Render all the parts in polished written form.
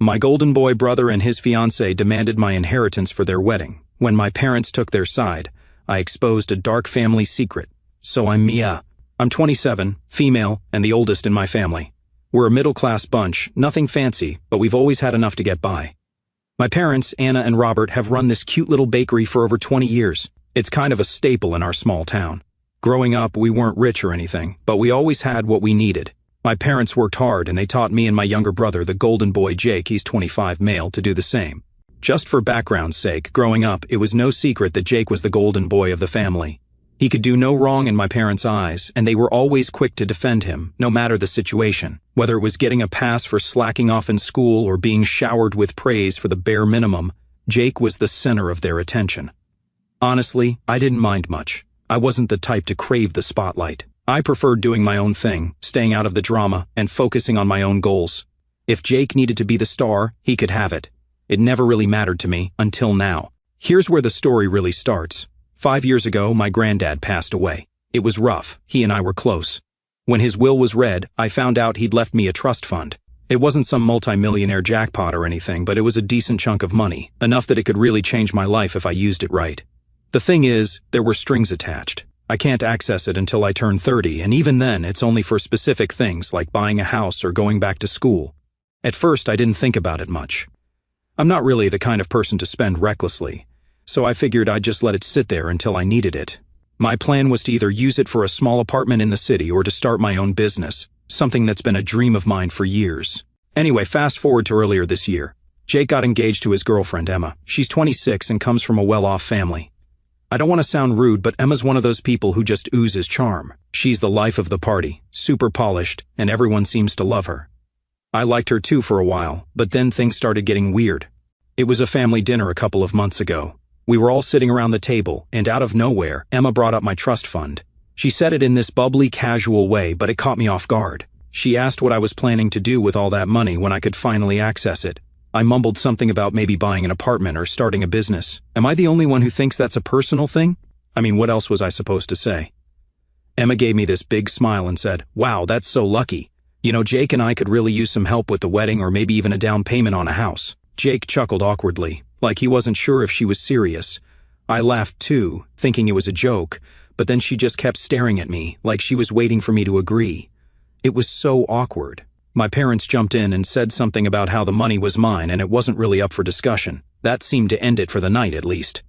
My golden boy brother and his fiancée demanded my inheritance for their wedding. When my parents took their side, I exposed a dark family secret. So I'm Mia. I'm 27, female, and the oldest in my family. We're a middle-class bunch, nothing fancy, but we've always had enough to get by. My parents, Anna and Robert, have run this cute little bakery for over 20 years. It's kind of a staple in our small town. Growing up, we weren't rich or anything, but we always had what we needed. My parents worked hard and they taught me and my younger brother, the golden boy Jake, he's 25 male, to do the same. Just for background's sake, growing up, it was no secret that Jake was the golden boy of the family. He could do no wrong in my parents' eyes, and they were always quick to defend him, no matter the situation. Whether it was getting a pass for slacking off in school or being showered with praise for the bare minimum, Jake was the center of their attention. Honestly, I didn't mind much. I wasn't the type to crave the spotlight. I preferred doing my own thing, staying out of the drama, and focusing on my own goals. If Jake needed to be the star, he could have it. It never really mattered to me, until now. Here's where the story really starts. 5 years ago, my granddad passed away. It was rough. He and I were close. When his will was read, I found out he'd left me a trust fund. It wasn't some multi-millionaire jackpot or anything, but it was a decent chunk of money, enough that it could really change my life if I used it right. The thing is, there were strings attached. I can't access it until I turn 30, and even then, it's only for specific things like buying a house or going back to school. At first, I didn't think about it much. I'm not really the kind of person to spend recklessly, so I figured I'd just let it sit there until I needed it. My plan was to either use it for a small apartment in the city or to start my own business, something that's been a dream of mine for years. Anyway, fast forward to earlier this year. Jake got engaged to his girlfriend, Emma. She's 26 and comes from a well-off family. I don't want to sound rude, but Emma's one of those people who just oozes charm. She's the life of the party, super polished, and everyone seems to love her. I liked her too for a while, but then things started getting weird. It was a family dinner a couple of months ago. We were all sitting around the table, and out of nowhere, Emma brought up my trust fund. She said it in this bubbly, casual way, but it caught me off guard. She asked what I was planning to do with all that money when I could finally access it. I mumbled something about maybe buying an apartment or starting a business. Am I the only one who thinks that's a personal thing? I mean, what else was I supposed to say? Emma gave me this big smile and said, "Wow, that's so lucky. You know, Jake and I could really use some help with the wedding or maybe even a down payment on a house." Jake chuckled awkwardly, like he wasn't sure if she was serious. I laughed too, thinking it was a joke, but then she just kept staring at me, like she was waiting for me to agree. It was so awkward. My parents jumped in and said something about how the money was mine and it wasn't really up for discussion. That seemed to end it for the night, at least.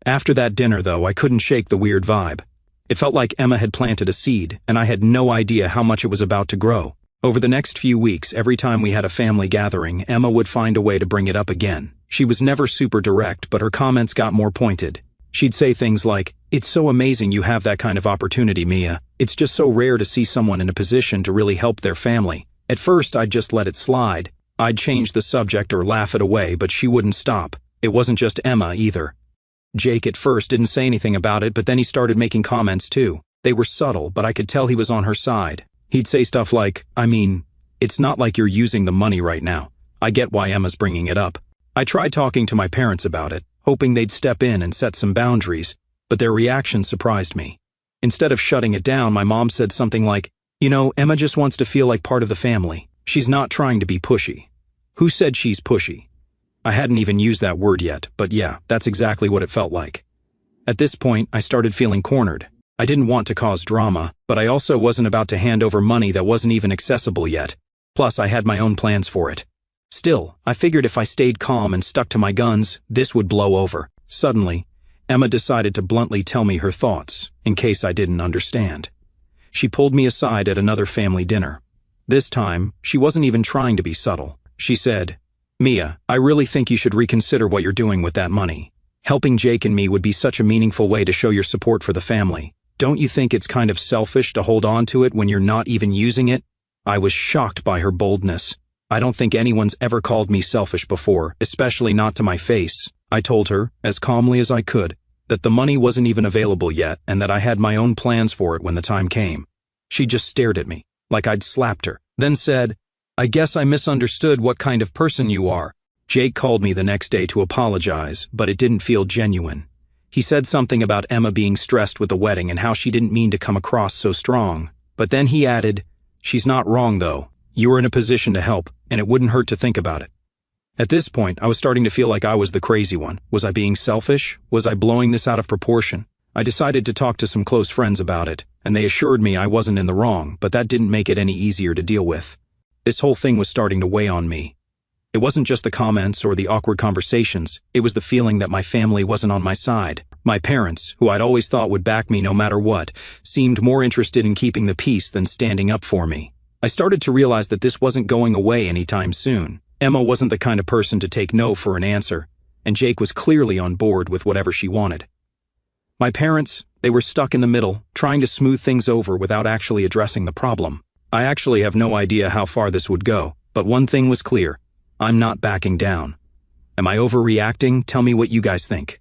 After that dinner, though, I couldn't shake the weird vibe. It felt like Emma had planted a seed, and I had no idea how much it was about to grow. Over the next few weeks, every time we had a family gathering, Emma would find a way to bring it up again. She was never super direct, but her comments got more pointed. She'd say things like, "It's so amazing you have that kind of opportunity, Mia. It's just so rare to see someone in a position to really help their family." At first, I'd just let it slide. I'd change the subject or laugh it away, but she wouldn't stop. It wasn't just Emma, either. Jake at first didn't say anything about it, but then he started making comments too. They were subtle, but I could tell he was on her side. He'd say stuff like, "I mean, it's not like you're using the money right now. I get why Emma's bringing it up." I tried talking to my parents about it, hoping they'd step in and set some boundaries, but their reaction surprised me. Instead of shutting it down, my mom said something like, "You know, Emma just wants to feel like part of the family. She's not trying to be pushy." Who said she's pushy? I hadn't even used that word yet, but yeah, that's exactly what it felt like. At this point, I started feeling cornered. I didn't want to cause drama, but I also wasn't about to hand over money that wasn't even accessible yet. Plus, I had my own plans for it. Still, I figured if I stayed calm and stuck to my guns, this would blow over. Suddenly, Emma decided to bluntly tell me her thoughts, in case I didn't understand. She pulled me aside at another family dinner. This time, she wasn't even trying to be subtle. She said, "Mia, I really think you should reconsider what you're doing with that money. Helping Jake and me would be such a meaningful way to show your support for the family. Don't you think it's kind of selfish to hold on to it when you're not even using it?" I was shocked by her boldness. I don't think anyone's ever called me selfish before, especially not to my face. I told her, as calmly as I could, that the money wasn't even available yet and that I had my own plans for it when the time came. She just stared at me, like I'd slapped her, then said, "I guess I misunderstood what kind of person you are." Jake called me the next day to apologize, but it didn't feel genuine. He said something about Emma being stressed with the wedding and how she didn't mean to come across so strong. But then he added, "She's not wrong though. You were in a position to help, and it wouldn't hurt to think about it." At this point, I was starting to feel like I was the crazy one. Was I being selfish? Was I blowing this out of proportion? I decided to talk to some close friends about it, and they assured me I wasn't in the wrong, but that didn't make it any easier to deal with. This whole thing was starting to weigh on me. It wasn't just the comments or the awkward conversations, it was the feeling that my family wasn't on my side. My parents, who I'd always thought would back me no matter what, seemed more interested in keeping the peace than standing up for me. I started to realize that this wasn't going away anytime soon. Emma wasn't the kind of person to take no for an answer, and Jake was clearly on board with whatever she wanted. My parents, they were stuck in the middle, trying to smooth things over without actually addressing the problem. I actually have no idea how far this would go, but one thing was clear. I'm not backing down. Am I overreacting? Tell me what you guys think.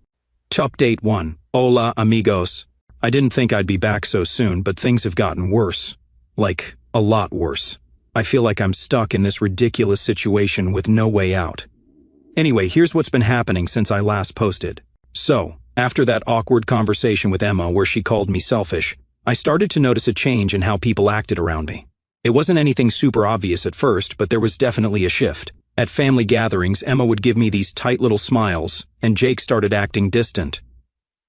Update 1. Hola, amigos. I didn't think I'd be back so soon, but things have gotten worse. Like, a lot worse. I feel like I'm stuck in this ridiculous situation with no way out. Anyway, here's what's been happening since I last posted. So, after that awkward conversation with Emma where she called me selfish, I started to notice a change in how people acted around me. It wasn't anything super obvious at first, but there was definitely a shift. At family gatherings, Emma would give me these tight little smiles, and Jake started acting distant.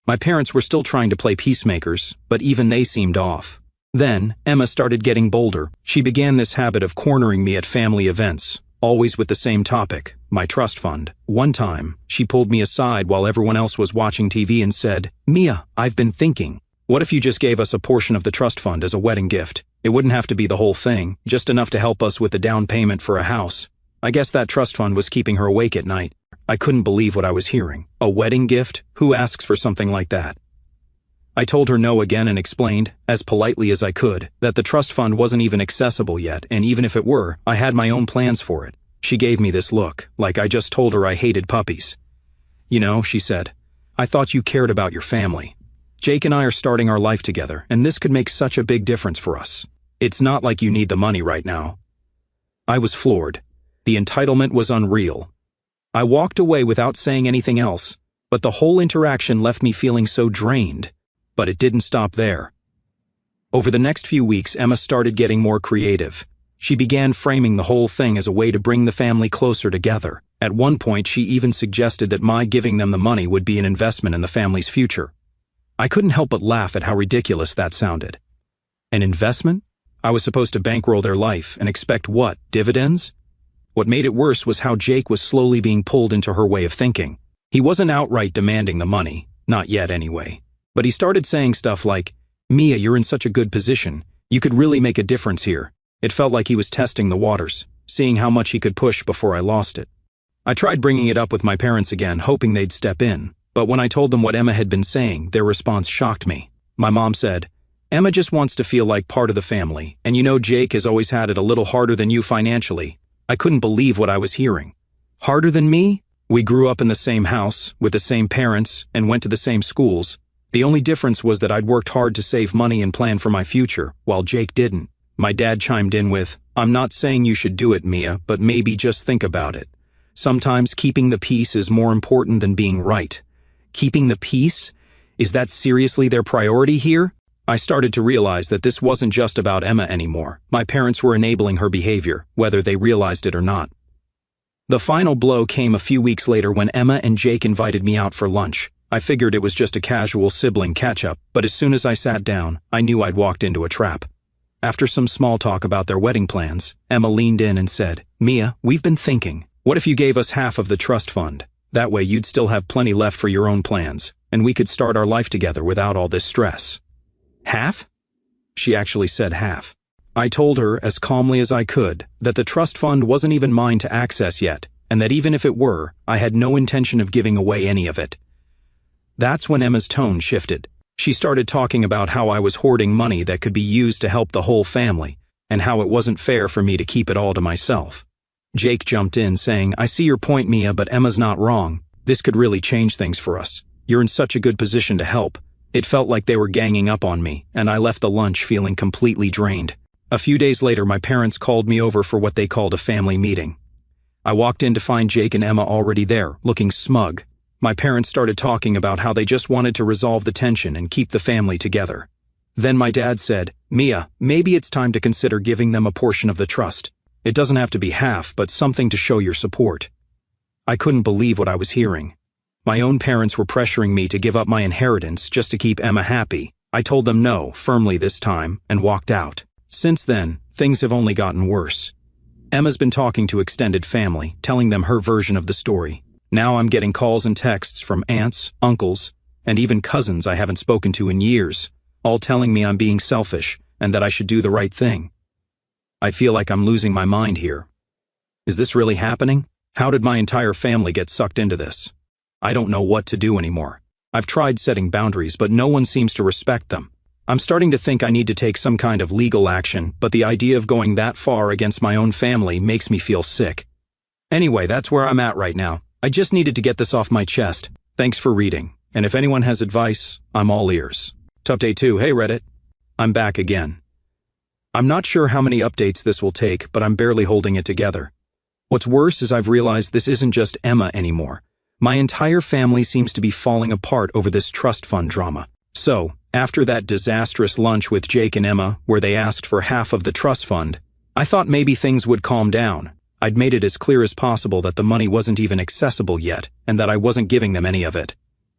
My parents were still trying to play peacemakers, but even they seemed off. Then, Emma started getting bolder. She began this habit of cornering me at family events, always with the same topic, my trust fund. One time, she pulled me aside while everyone else was watching TV and said, "Mia, I've been thinking. What if you just gave us a portion of the trust fund as a wedding gift? It wouldn't have to be the whole thing, just enough to help us with the down payment for a house." I guess that trust fund was keeping her awake at night. I couldn't believe what I was hearing. A wedding gift? Who asks for something like that? I told her no again and explained, as politely as I could, that the trust fund wasn't even accessible yet, and even if it were, I had my own plans for it. She gave me this look, like I just told her I hated puppies. "You know," she said, "I thought you cared about your family. Jake and I are starting our life together, and this could make such a big difference for us. It's not like you need the money right now." I was floored. The entitlement was unreal. I walked away without saying anything else, but the whole interaction left me feeling so drained. But it didn't stop there. Over the next few weeks, Emma started getting more creative. She began framing the whole thing as a way to bring the family closer together. At one point, she even suggested that my giving them the money would be an investment in the family's future. I couldn't help but laugh at how ridiculous that sounded. An investment? I was supposed to bankroll their life and expect what, dividends? What made it worse was how Jake was slowly being pulled into her way of thinking. He wasn't outright demanding the money, not yet anyway. But he started saying stuff like, "Mia, you're in such a good position. You could really make a difference here." It felt like he was testing the waters, seeing how much he could push before I lost it. I tried bringing it up with my parents again, hoping they'd step in. But when I told them what Emma had been saying, their response shocked me. My mom said, "Emma just wants to feel like part of the family, and you know Jake has always had it a little harder than you financially." I couldn't believe what I was hearing. Harder than me? We grew up in the same house, with the same parents, and went to the same schools. The only difference was that I'd worked hard to save money and plan for my future, while Jake didn't. My dad chimed in with, "I'm not saying you should do it, Mia, but maybe just think about it. Sometimes keeping the peace is more important than being right." Keeping the peace? Is that seriously their priority here? I started to realize that this wasn't just about Emma anymore. My parents were enabling her behavior, whether they realized it or not. The final blow came a few weeks later when Emma and Jake invited me out for lunch. I figured it was just a casual sibling catch-up, but as soon as I sat down, I knew I'd walked into a trap. After some small talk about their wedding plans, Emma leaned in and said, "Mia, we've been thinking. What if you gave us half of the trust fund? That way you'd still have plenty left for your own plans, and we could start our life together without all this stress." "Half?" She actually said half. I told her, as calmly as I could, that the trust fund wasn't even mine to access yet, and that even if it were, I had no intention of giving away any of it. That's when Emma's tone shifted. She started talking about how I was hoarding money that could be used to help the whole family, and how it wasn't fair for me to keep it all to myself. Jake jumped in, saying, "I see your point, Mia, but Emma's not wrong. This could really change things for us. You're in such a good position to help." It felt like they were ganging up on me, and I left the lunch feeling completely drained. A few days later, my parents called me over for what they called a family meeting. I walked in to find Jake and Emma already there, looking smug. My parents started talking about how they just wanted to resolve the tension and keep the family together. Then my dad said, "Mia, maybe it's time to consider giving them a portion of the trust. It doesn't have to be half, but something to show your support." I couldn't believe what I was hearing. My own parents were pressuring me to give up my inheritance just to keep Emma happy. I told them no, firmly this time, and walked out. Since then, things have only gotten worse. Emma's been talking to extended family, telling them her version of the story. Now I'm getting calls and texts from aunts, uncles, and even cousins I haven't spoken to in years, all telling me I'm being selfish and that I should do the right thing. I feel like I'm losing my mind here. Is this really happening? How did my entire family get sucked into this? I don't know what to do anymore. I've tried setting boundaries, but no one seems to respect them. I'm starting to think I need to take some kind of legal action, but the idea of going that far against my own family makes me feel sick. Anyway, that's where I'm at right now. I just needed to get this off my chest. Thanks for reading, and if anyone has advice, I'm all ears. Update 2, hey Reddit. I'm back again. I'm not sure how many updates this will take, but I'm barely holding it together. What's worse is I've realized this isn't just Emma anymore. My entire family seems to be falling apart over this trust fund drama. So, after that disastrous lunch with Jake and Emma, where they asked for half of the trust fund, I thought maybe things would calm down. I'd made it as clear as possible that the money wasn't even accessible yet, and that I wasn't giving them any of it.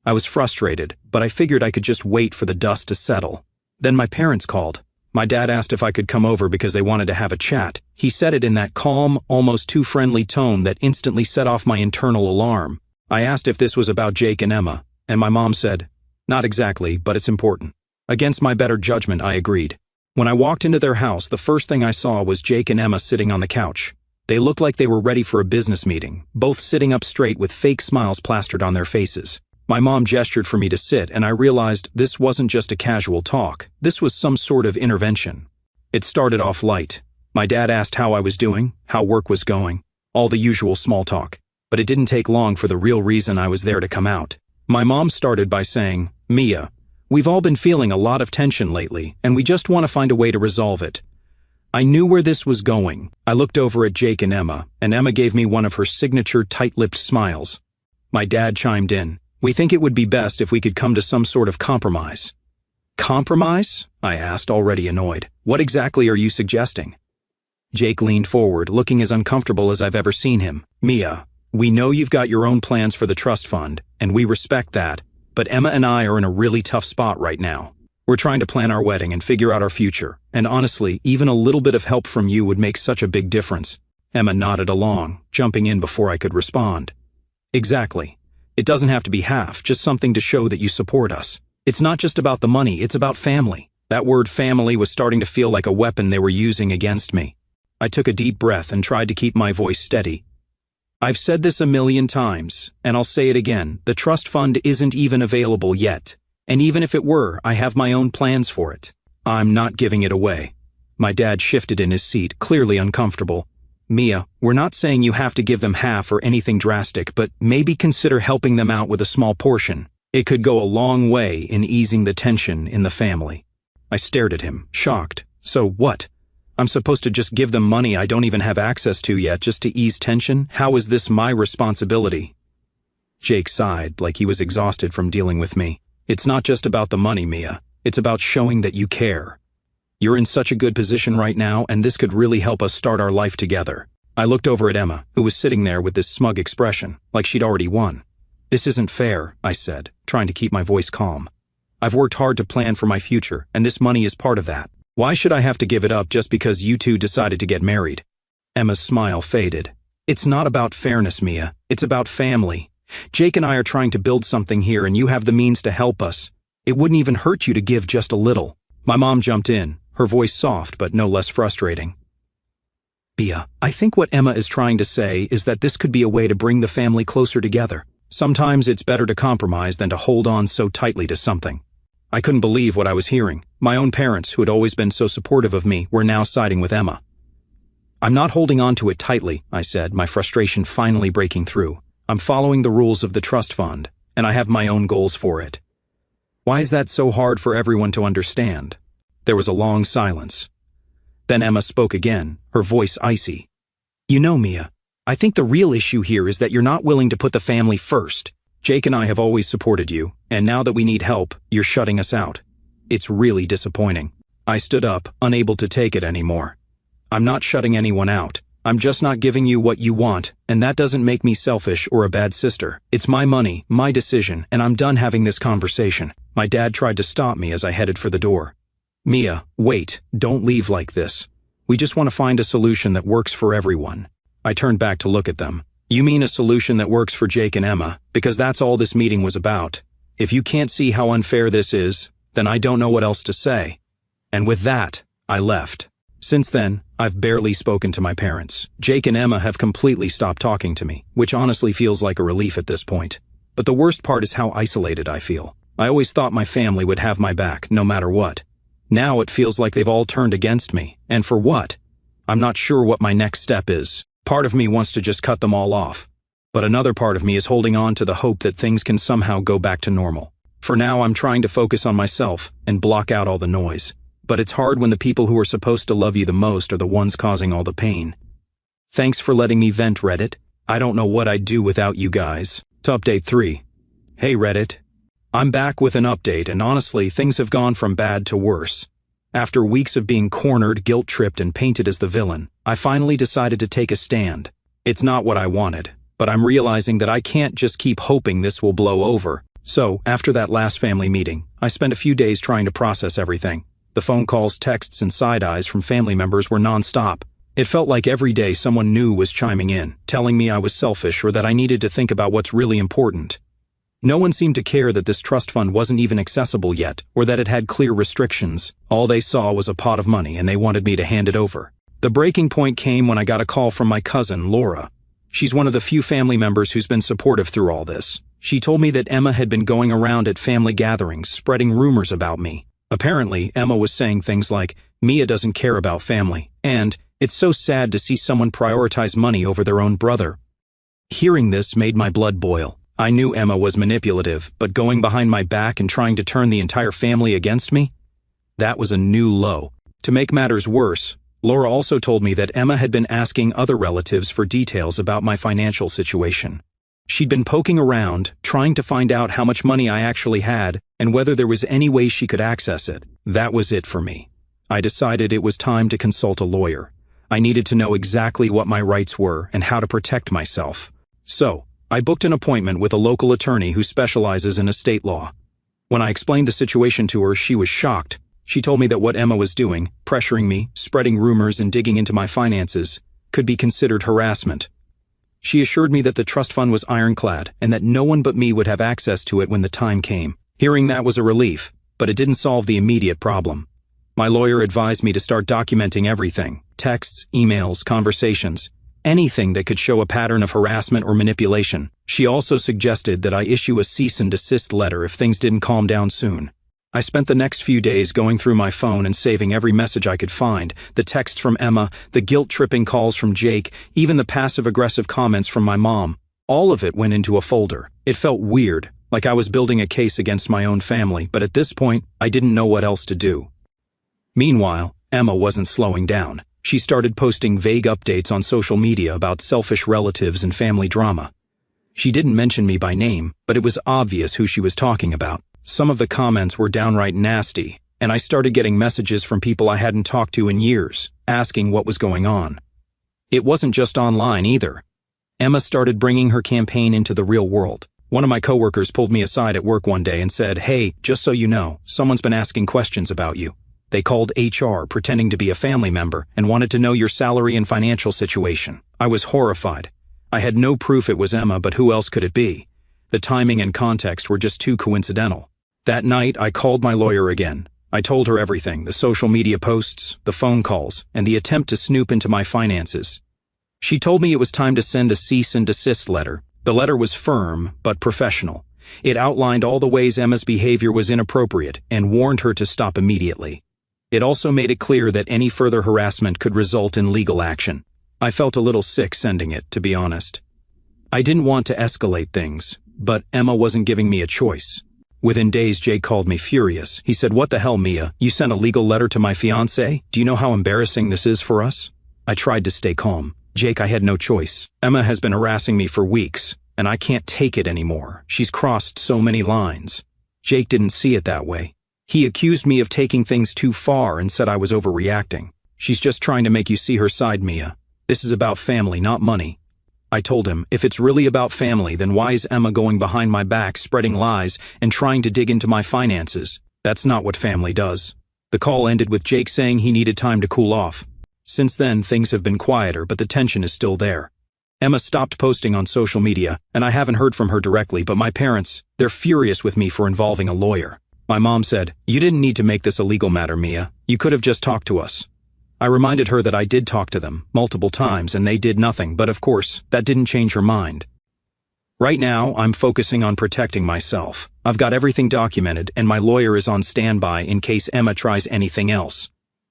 I was frustrated, but I figured I could just wait for the dust to settle. Then my parents called. My dad asked if I could come over because they wanted to have a chat. He said it in that calm, almost too friendly tone that instantly set off my internal alarm. I asked if this was about Jake and Emma, and my mom said, "Not exactly, but it's important." Against my better judgment, I agreed. When I walked into their house, the first thing I saw was Jake and Emma sitting on the couch. They looked like they were ready for a business meeting, both sitting up straight with fake smiles plastered on their faces. My mom gestured for me to sit, and I realized this wasn't just a casual talk. This was some sort of intervention. It started off light. My dad asked how I was doing, how work was going, all the usual small talk. But it didn't take long for the real reason I was there to come out. My mom started by saying, "Mia, we've all been feeling a lot of tension lately, and we just want to find a way to resolve it." I knew where this was going. I looked over at Jake and Emma gave me one of her signature tight-lipped smiles. My dad chimed in. "We think it would be best if we could come to some sort of compromise." "Compromise?" I asked, already annoyed. "What exactly are you suggesting?" Jake leaned forward, looking as uncomfortable as I've ever seen him. "Mia, we know you've got your own plans for the trust fund, and we respect that, but Emma and I are in a really tough spot right now. We're trying to plan our wedding and figure out our future, and honestly, even a little bit of help from you would make such a big difference." Emma nodded along, jumping in before I could respond. "Exactly. It doesn't have to be half, just something to show that you support us. It's not just about the money, it's about family." That word family was starting to feel like a weapon they were using against me. I took a deep breath and tried to keep my voice steady. "I've said this a million times, and I'll say it again. The trust fund isn't even available yet. And even if it were, I have my own plans for it. I'm not giving it away." My dad shifted in his seat, clearly uncomfortable. "Mia, we're not saying you have to give them half or anything drastic, but maybe consider helping them out with a small portion. It could go a long way in easing the tension in the family." I stared at him, shocked. "So what? I'm supposed to just give them money I don't even have access to yet just to ease tension? How is this my responsibility?" Jake sighed, like he was exhausted from dealing with me. "It's not just about the money, Mia. It's about showing that you care. You're in such a good position right now, and this could really help us start our life together." I looked over at Emma, who was sitting there with this smug expression, like she'd already won. "This isn't fair," I said, trying to keep my voice calm. "I've worked hard to plan for my future, and this money is part of that. Why should I have to give it up just because you two decided to get married?" Emma's smile faded. "It's not about fairness, Mia. It's about family. Jake and I are trying to build something here, and you have the means to help us. It wouldn't even hurt you to give just a little." My mom jumped in, her voice soft but no less frustrating. "Mia, I think what Emma is trying to say is that this could be a way to bring the family closer together. Sometimes it's better to compromise than to hold on so tightly to something." I couldn't believe what I was hearing. My own parents, who had always been so supportive of me, were now siding with Emma. "I'm not holding on to it tightly," I said, my frustration finally breaking through. "I'm following the rules of the trust fund, and I have my own goals for it." "Why is that so hard for everyone to understand?" There was a long silence. Then Emma spoke again, her voice icy. "You know, Mia, I think the real issue here is that you're not willing to put the family first. Jake and I have always supported you, and now that we need help, you're shutting us out. It's really disappointing." I stood up, unable to take it anymore. "I'm not shutting anyone out. I'm just not giving you what you want, and that doesn't make me selfish or a bad sister. It's my money, my decision, and I'm done having this conversation. My dad tried to stop me as I headed for the door. Mia, wait, don't leave like this. We just want to find a solution that works for everyone. I turned back to look at them. You mean a solution that works for Jake and Emma, because that's all this meeting was about. If you can't see how unfair this is, then I don't know what else to say. And with that, I left. Since then, I've barely spoken to my parents. Jake and Emma have completely stopped talking to me, which honestly feels like a relief at this point. But the worst part is how isolated I feel. I always thought my family would have my back, no matter what. Now it feels like they've all turned against me, and for what? I'm not sure what my next step is. Part of me wants to just cut them all off. But another part of me is holding on to the hope that things can somehow go back to normal. For now, I'm trying to focus on myself and block out all the noise. But it's hard when the people who are supposed to love you the most are the ones causing all the pain. Thanks for letting me vent, Reddit. I don't know what I'd do without you guys. To update 3. Hey Reddit. I'm back with an update, and honestly, things have gone from bad to worse. After weeks of being cornered, guilt-tripped, and painted as the villain, I finally decided to take a stand. It's not what I wanted, but I'm realizing that I can't just keep hoping this will blow over. So, after that last family meeting, I spent a few days trying to process everything. The phone calls, texts, and side-eyes from family members were non-stop. It felt like every day someone new was chiming in, telling me I was selfish or that I needed to think about what's really important. No one seemed to care that this trust fund wasn't even accessible yet, or that it had clear restrictions. All they saw was a pot of money, and they wanted me to hand it over. The breaking point came when I got a call from my cousin, Laura. She's one of the few family members who's been supportive through all this. She told me that Emma had been going around at family gatherings, spreading rumors about me. Apparently, Emma was saying things like, Mia doesn't care about family, and it's so sad to see someone prioritize money over their own brother. Hearing this made my blood boil. I knew Emma was manipulative, but going behind my back and trying to turn the entire family against me? That was a new low. To make matters worse, Laura also told me that Emma had been asking other relatives for details about my financial situation. She'd been poking around, trying to find out how much money I actually had and whether there was any way she could access it. That was it for me. I decided it was time to consult a lawyer. I needed to know exactly what my rights were and how to protect myself. So, I booked an appointment with a local attorney who specializes in estate law. When I explained the situation to her, she was shocked. She told me that what Emma was doing, pressuring me, spreading rumors, and digging into my finances, could be considered harassment. She assured me that the trust fund was ironclad and that no one but me would have access to it when the time came. Hearing that was a relief, but it didn't solve the immediate problem. My lawyer advised me to start documenting everything: texts, emails, conversations, anything that could show a pattern of harassment or manipulation. She also suggested that I issue a cease and desist letter if things didn't calm down soon. I spent the next few days going through my phone and saving every message I could find, the text from Emma, the guilt-tripping calls from Jake, even the passive-aggressive comments from my mom. All of it went into a folder. It felt weird, like I was building a case against my own family, but at this point, I didn't know what else to do. Meanwhile, Emma wasn't slowing down. She started posting vague updates on social media about selfish relatives and family drama. She didn't mention me by name, but it was obvious who she was talking about. Some of the comments were downright nasty, and I started getting messages from people I hadn't talked to in years, asking what was going on. It wasn't just online either. Emma started bringing her campaign into the real world. One of my coworkers pulled me aside at work one day and said, "Hey, just so you know, someone's been asking questions about you. They called HR pretending to be a family member and wanted to know your salary and financial situation." I was horrified. I had no proof it was Emma, but who else could it be? The timing and context were just too coincidental. That night, I called my lawyer again. I told her everything: the social media posts, the phone calls, and the attempt to snoop into my finances. She told me it was time to send a cease and desist letter. The letter was firm, but professional. It outlined all the ways Emma's behavior was inappropriate and warned her to stop immediately. It also made it clear that any further harassment could result in legal action. I felt a little sick sending it, to be honest. I didn't want to escalate things, but Emma wasn't giving me a choice. Within days, Jake called me furious. He said, "What the hell, Mia? You sent a legal letter to my fiancée? Do you know how embarrassing this is for us?" I tried to stay calm. "Jake, I had no choice. Emma has been harassing me for weeks, and I can't take it anymore. She's crossed so many lines." Jake didn't see it that way. He accused me of taking things too far and said I was overreacting. "She's just trying to make you see her side, Mia. This is about family, not money. I told him, if it's really about family, then why is Emma going behind my back, spreading lies, and trying to dig into my finances? That's not what family does. The call ended with Jake saying he needed time to cool off. Since then, things have been quieter, but the tension is still there. Emma stopped posting on social media, and I haven't heard from her directly, but my parents, they're furious with me for involving a lawyer. My mom said, "You didn't need to make this a legal matter, Mia. You could have just talked to us." I reminded her that I did talk to them, multiple times, and they did nothing, but of course, that didn't change her mind. Right now, I'm focusing on protecting myself. I've got everything documented, and my lawyer is on standby in case Emma tries anything else.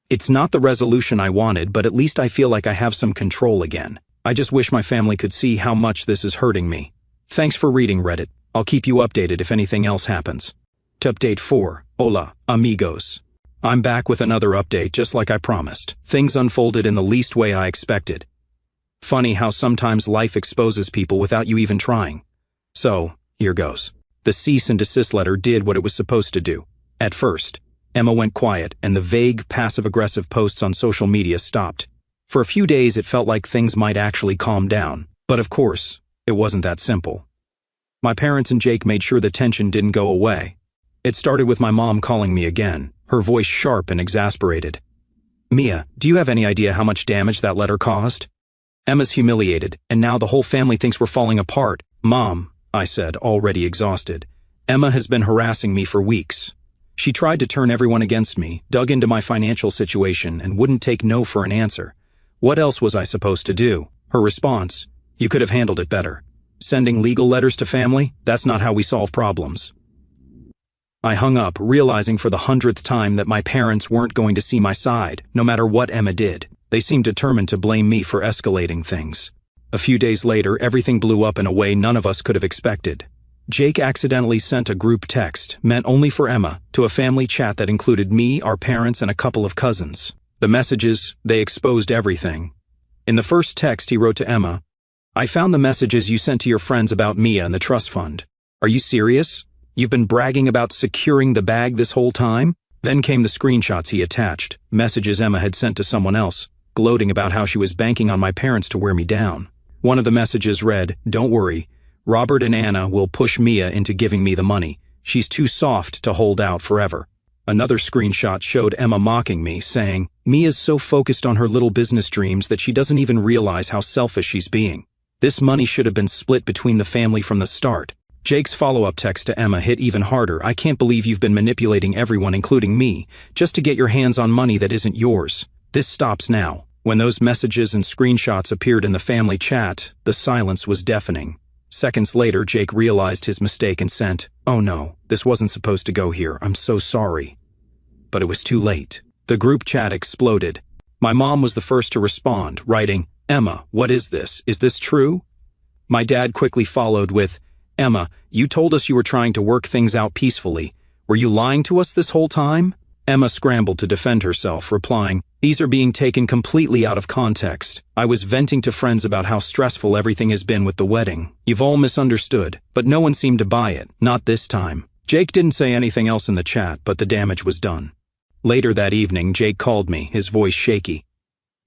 It's not the resolution I wanted, but at least I feel like I have some control again. I just wish my family could see how much this is hurting me. Thanks for reading, Reddit. I'll keep you updated if anything else happens. To update 4. Hola, amigos. I'm back with another update just like I promised. Things unfolded in the least way I expected. Funny how sometimes life exposes people without you even trying. So, here goes. The cease and desist letter did what it was supposed to do. At first, Emma went quiet and the vague, passive-aggressive posts on social media stopped. For a few days it felt like things might actually calm down, but of course, it wasn't that simple. My parents and Jake made sure the tension didn't go away. It started with my mom calling me again, her voice sharp and exasperated. "Mia, do you have any idea how much damage that letter caused? Emma's humiliated, and now the whole family thinks we're falling apart." "Mom," I said, already exhausted, "Emma has been harassing me for weeks. She tried to turn everyone against me, dug into my financial situation, and wouldn't take no for an answer. What else was I supposed to do?" Her response, "You could have handled it better. Sending legal letters to family? That's not how we solve problems." I hung up, realizing for the 100th time that my parents weren't going to see my side, no matter what Emma did. They seemed determined to blame me for escalating things. A few days later, everything blew up in a way none of us could have expected. Jake accidentally sent a group text, meant only for Emma, to a family chat that included me, our parents, and a couple of cousins. The messages, they exposed everything. In the first text he wrote to Emma, "I found the messages you sent to your friends about Mia and the trust fund. Are you serious? You've been bragging about securing the bag this whole time?" Then came the screenshots he attached, messages Emma had sent to someone else, gloating about how she was banking on my parents to wear me down. One of the messages read, "Don't worry, Robert and Anna will push Mia into giving me the money. She's too soft to hold out forever." Another screenshot showed Emma mocking me, saying, "Mia's so focused on her little business dreams that she doesn't even realize how selfish she's being. This money should have been split between the family from the start." Jake's follow-up text to Emma hit even harder. "I can't believe you've been manipulating everyone, including me, just to get your hands on money that isn't yours. This stops now." When those messages and screenshots appeared in the family chat, the silence was deafening. Seconds later, Jake realized his mistake and sent, "Oh no, this wasn't supposed to go here. I'm so sorry." But it was too late. The group chat exploded. My mom was the first to respond, writing, "Emma, what is this? Is this true?" My dad quickly followed with, "Emma, you told us you were trying to work things out peacefully. Were you lying to us this whole time?" Emma scrambled to defend herself, replying, "These are being taken completely out of context. I was venting to friends about how stressful everything has been with the wedding. You've all misunderstood, but no one seemed to buy it, not this time." Jake didn't say anything else in the chat, but the damage was done. Later that evening, Jake called me, his voice shaky.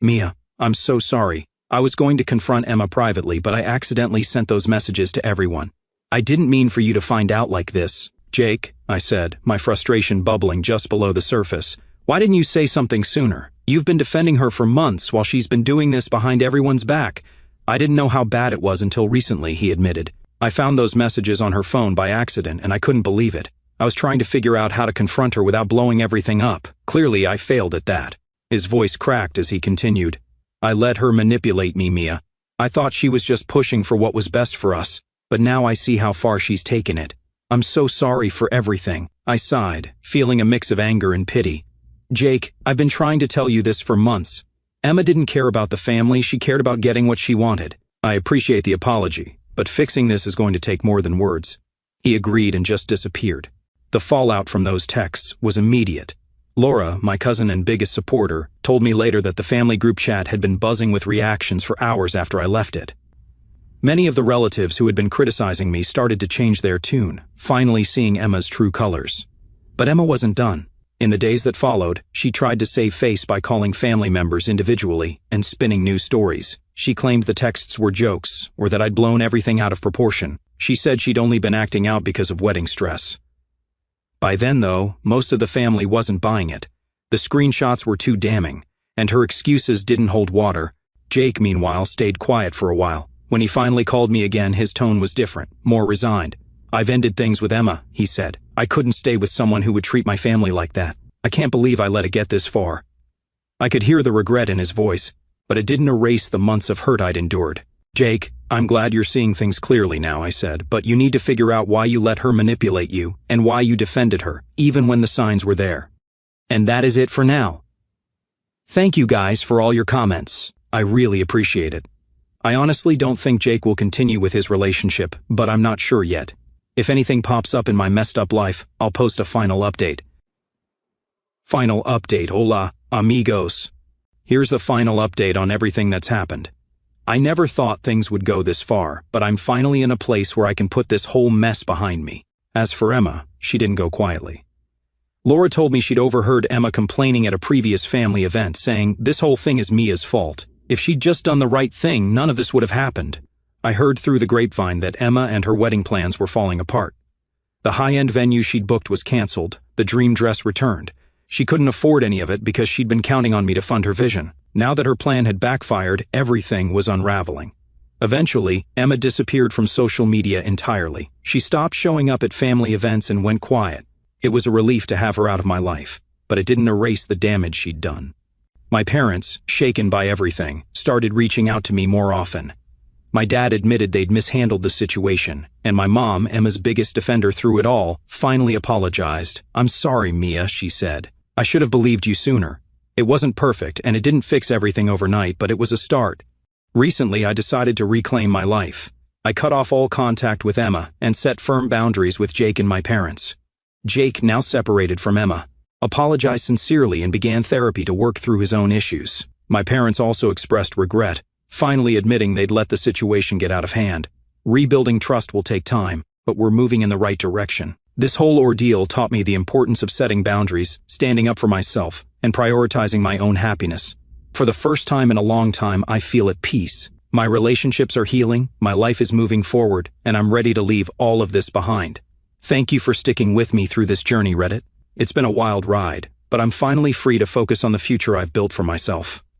"Mia, I'm so sorry. I was going to confront Emma privately, but I accidentally sent those messages to everyone. I didn't mean for you to find out like this." "Jake," I said, my frustration bubbling just below the surface, "why didn't you say something sooner? You've been defending her for months while she's been doing this behind everyone's back." "I didn't know how bad it was until recently," he admitted. "I found those messages on her phone by accident and I couldn't believe it. I was trying to figure out how to confront her without blowing everything up. Clearly, I failed at that." His voice cracked as he continued, "I let her manipulate me, Mia. I thought she was just pushing for what was best for us, but now I see how far she's taken it. I'm so sorry for everything." I sighed, feeling a mix of anger and pity. "Jake, I've been trying to tell you this for months. Emma didn't care about the family, she cared about getting what she wanted. I appreciate the apology, but fixing this is going to take more than words." He agreed and just disappeared. The fallout from those texts was immediate. Laura, my cousin and biggest supporter, told me later that the family group chat had been buzzing with reactions for hours after I left it. Many of the relatives who had been criticizing me started to change their tune, finally seeing Emma's true colors. But Emma wasn't done. In the days that followed, she tried to save face by calling family members individually and spinning new stories. She claimed the texts were jokes, or that I'd blown everything out of proportion. She said she'd only been acting out because of wedding stress. By then, though, most of the family wasn't buying it. The screenshots were too damning, and her excuses didn't hold water. Jake, meanwhile, stayed quiet for a while. When he finally called me again, his tone was different, more resigned. "I've ended things with Emma," he said. "I couldn't stay with someone who would treat my family like that. I can't believe I let it get this far." I could hear the regret in his voice, but it didn't erase the months of hurt I'd endured. "Jake, I'm glad you're seeing things clearly now," I said, "but you need to figure out why you let her manipulate you and why you defended her, even when the signs were there." And that is it for now. Thank you guys for all your comments. I really appreciate it. I honestly don't think Jake will continue with his relationship, but I'm not sure yet. If anything pops up in my messed up life, I'll post a final update. Final update, hola, amigos. Here's the final update on everything that's happened. I never thought things would go this far, but I'm finally in a place where I can put this whole mess behind me. As for Emma, she didn't go quietly. Laura told me she'd overheard Emma complaining at a previous family event, saying, "This whole thing is Mia's fault. If she'd just done the right thing, none of this would have happened." I heard through the grapevine that Emma and her wedding plans were falling apart. The high-end venue she'd booked was canceled, the dream dress returned. She couldn't afford any of it because she'd been counting on me to fund her vision. Now that her plan had backfired, everything was unraveling. Eventually, Emma disappeared from social media entirely. She stopped showing up at family events and went quiet. It was a relief to have her out of my life, but it didn't erase the damage she'd done. My parents, shaken by everything, started reaching out to me more often. My dad admitted they'd mishandled the situation, and my mom, Emma's biggest defender through it all, finally apologized. "I'm sorry, Mia," she said. "I should have believed you sooner. It wasn't perfect, and it didn't fix everything overnight, but it was a start." Recently, I decided to reclaim my life. I cut off all contact with Emma and set firm boundaries with Jake and my parents. Jake, now separated from Emma, apologized sincerely and began therapy to work through his own issues. My parents also expressed regret, finally admitting they'd let the situation get out of hand. Rebuilding trust will take time, but we're moving in the right direction. This whole ordeal taught me the importance of setting boundaries, standing up for myself, and prioritizing my own happiness. For the first time in a long time, I feel at peace. My relationships are healing, my life is moving forward, and I'm ready to leave all of this behind. Thank you for sticking with me through this journey, Reddit. It's been a wild ride, but I'm finally free to focus on the future I've built for myself.